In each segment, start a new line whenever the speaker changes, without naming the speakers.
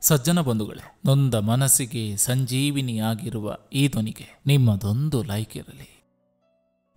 ಸಜ್ಜನ ಬಂಧುಗಳೇ, ನೊಂದ ಮನಸ್ಸಿಗೆ ಸಂಜೀವಿನಿಯಾಗಿರುವ ಈ ಧ್ವನಿಗೆ ನಿಮ್ಮದೊಂದು ಲೈಕ್ ಇರಲಿ.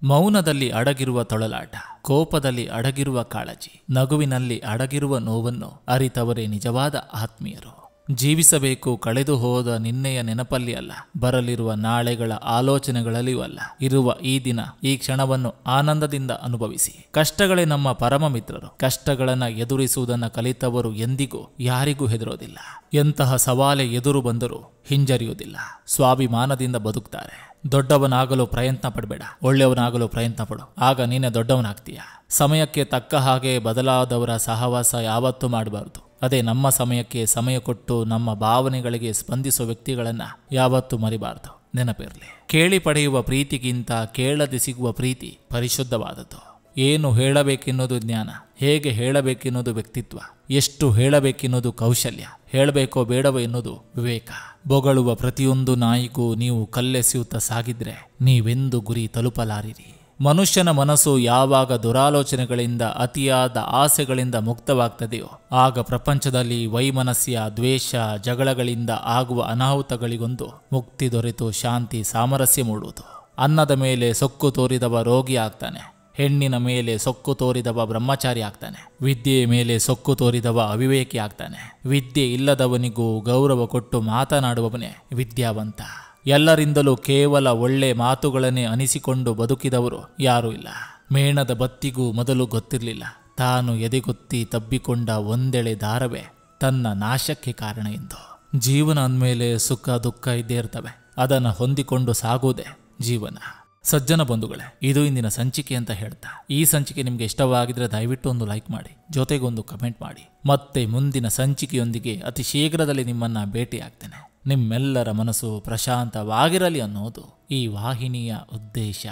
ಮೌನದಲ್ಲಿ ಅಡಗಿರುವ ತೊಳಲಾಟ, ಕೋಪದಲ್ಲಿ ಅಡಗಿರುವ ಕಾಳಜಿ, ನಗುವಿನಲ್ಲಿ ಅಡಗಿರುವ ನೋವನ್ನು ಅರಿತವರೇ ನಿಜವಾದ ಆತ್ಮೀಯರು. ಜೀವಿಸಬೇಕು ಕಳೆದು ಹೋದ ನಿನ್ನೆಯ ನೆನಪಲ್ಲಿ ಅಲ್ಲ, ಬರಲಿರುವ ನಾಳೆಗಳ ಆಲೋಚನೆಗಳಲ್ಲಿಯೂ ಅಲ್ಲ. ಇರುವ ಈ ದಿನ, ಈ ಕ್ಷಣವನ್ನು ಆನಂದದಿಂದ ಅನುಭವಿಸಿ. ಕಷ್ಟಗಳೇ ನಮ್ಮ ಪರಮ ಮಿತ್ರರು. ಕಷ್ಟಗಳನ್ನು ಎದುರಿಸುವುದನ್ನು ಕಲಿತವರು ಎಂದಿಗೂ ಯಾರಿಗೂ ಹೆದರೋದಿಲ್ಲ. ಎಂತಹ ಸವಾಲೆ ಎದುರು ಬಂದರೂ ಹಿಂಜರಿಯುವುದಿಲ್ಲ. ಸ್ವಾಭಿಮಾನದಿಂದ ಬದುಕ್ತಾರೆ. ದೊಡ್ಡವನಾಗಲು ಪ್ರಯತ್ನ ಪಡಬೇಡ, ಒಳ್ಳೆಯವನಾಗಲು ಪ್ರಯತ್ನ ಪಡು, ಆಗ ನೀನೇ ದೊಡ್ಡವನಾಗ್ತೀಯ. ಸಮಯಕ್ಕೆ ತಕ್ಕ ಹಾಗೆ ಬದಲಾದವರ ಸಹವಾಸ ಯಾವತ್ತೂ ಮಾಡಬಾರ್ದು. ಅದೇ ನಮ್ಮ ಸಮಯಕ್ಕೆ ಸಮಯ ಕೊಟ್ಟು ನಮ್ಮ ಭಾವನೆಗಳಿಗೆ ಸ್ಪಂದಿಸುವ ವ್ಯಕ್ತಿಗಳನ್ನು ಯಾವತ್ತೂ ಮರಿಬಾರ್ದು. ನೆನಪಿರಲಿ, ಕೇಳಿ ಪಡೆಯುವ ಪ್ರೀತಿಗಿಂತ ಕೇಳದೆ ಸಿಗುವ ಪ್ರೀತಿ ಪರಿಶುದ್ಧವಾದದ್ದು. ಏನು ಹೇಳಬೇಕೆನ್ನುವುದು ಜ್ಞಾನ, ಹೇಗೆ ಹೇಳಬೇಕೆನ್ನುವುದು ವ್ಯಕ್ತಿತ್ವ, ಎಷ್ಟು ಹೇಳಬೇಕೆನ್ನುವುದು ಕೌಶಲ್ಯ, ಹೇಳಬೇಕೋ ಬೇಡವೋ ಎನ್ನುವುದು ವಿವೇಕ. ಬೊಗಳುವ ಪ್ರತಿಯೊಂದು ನಾಯಿಗೂ ನೀವು ಕಲ್ಲೆಸೆಯುತ್ತಾ ಸಾಗಿದ್ರೆ ನೀವೆಂದು ಗುರಿ ತಲುಪಲಾರಿರಿ. ಮನುಷ್ಯನ ಮನಸ್ಸು ಯಾವಾಗ ದುರಾಲೋಚನೆಗಳಿಂದ, ಅತಿಯಾದ ಆಸೆಗಳಿಂದ ಮುಕ್ತವಾಗ್ತದೆಯೋ ಆಗ ಪ್ರಪಂಚದಲ್ಲಿ ವೈಮನಸ್ಯ, ದ್ವೇಷ, ಜಗಳಗಳಿಂದ ಆಗುವ ಅನಾಹುತಗಳಿಗೊಂದು ಮುಕ್ತಿ ದೊರೆತು ಶಾಂತಿ, ಸಾಮರಸ್ಯ ಮೂಡುವುದು. ಅನ್ನದ ಮೇಲೆ ಸೊಕ್ಕು ತೋರಿದವ ರೋಗಿ ಆಗ್ತಾನೆ. ಹೆಣ್ಣಿನ ಮೇಲೆ ಸೊಕ್ಕು ತೋರಿದವ ಬ್ರಹ್ಮಚಾರಿ ಆಗ್ತಾನೆ. ವಿದ್ಯೆಯ ಮೇಲೆ ಸೊಕ್ಕು ತೋರಿದವ ಅವಿವೇಕಿ ಆಗ್ತಾನೆ. ವಿದ್ಯೆ ಇಲ್ಲದವನಿಗೂ ಗೌರವ ಕೊಟ್ಟು ಮಾತನಾಡುವವನೇ ವಿದ್ಯಾವಂತ. ಎಲ್ಲರಿಂದಲೂ ಕೇವಲ ಒಳ್ಳೆ ಮಾತುಗಳನ್ನೇ ಅನಿಸಿಕೊಂಡು ಬದುಕಿದವರು ಯಾರೂ ಇಲ್ಲ. ಮೇಣದ ಬತ್ತಿಗೂ ಮೊದಲು ಗೊತ್ತಿರಲಿಲ್ಲ ತಾನು ಎದೆಗೊತ್ತಿ ತಬ್ಬಿಕೊಂಡ ಒಂದೆಳೆ ದಾರವೇ ತನ್ನ ನಾಶಕ್ಕೆ ಕಾರಣ ಎಂದು. ಜೀವನ ಅಂದಮೇಲೆ ಸುಖ ದುಃಖ ಇದ್ದೇ ಇರ್ತವೆ. ಅದನ್ನು ಹೊಂದಿಕೊಂಡು ಸಾಗುವುದೇ ಜೀವನ. ಸಜ್ಜನ ಬಂಧುಗಳೇ, ಇದು ಇಂದಿನ ಸಂಚಿಕೆ ಅಂತ ಹೇಳ್ತಾ, ಈ ಸಂಚಿಕೆ ನಿಮಗೆ ಇಷ್ಟವಾಗಿದ್ರೆ ದಯವಿಟ್ಟು ಒಂದು ಲೈಕ್ ಮಾಡಿ, ಜೊತೆಗೊಂದು ಕಮೆಂಟ್ ಮಾಡಿ. ಮತ್ತೆ ಮುಂದಿನ ಸಂಚಿಕೆಯೊಂದಿಗೆ ಅತಿ ಶೀಘ್ರದಲ್ಲಿ ನಿಮ್ಮನ್ನ ಭೇಟಿ ಆಗ್ತೇನೆ. ನಿಮ್ಮೆಲ್ಲರ ಮನಸ್ಸು ಪ್ರಶಾಂತವಾಗಿರಲಿ ಅನ್ನೋದು ಈ ವಾಹಿನಿಯ ಉದ್ದೇಶ.